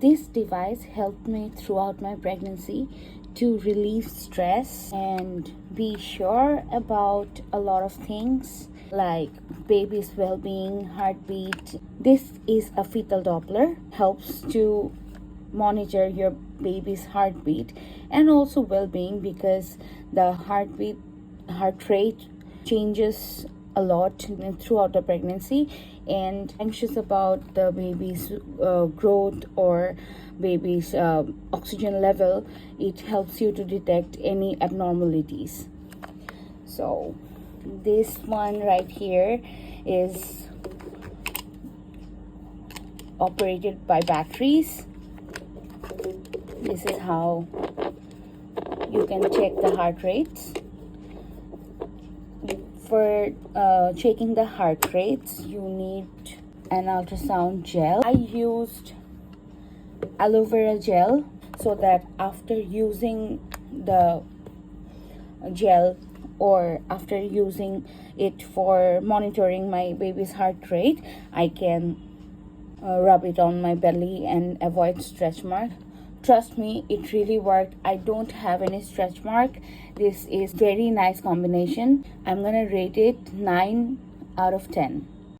This device helped me throughout my pregnancy to relieve stress and be sure about a lot of things like baby's well-being, heartbeat. This is a fetal doppler, helps to monitor your baby's heartbeat and also well-being, because the heart rate changes a lot throughout the pregnancy, and anxious about the baby's growth or baby's oxygen level. It helps you to detect any abnormalities. So this one right here is operated by batteries. This is how you can check the heart rates. For checking the heart rates, you need an ultrasound gel. I used aloe vera gel so that after using the gel or after using it for monitoring my baby's heart rate, I can rub it on my belly and avoid stretch mark. Trust me, it really worked. I don't have any stretch mark. This is very nice combination. I'm gonna rate it 9 out of 10.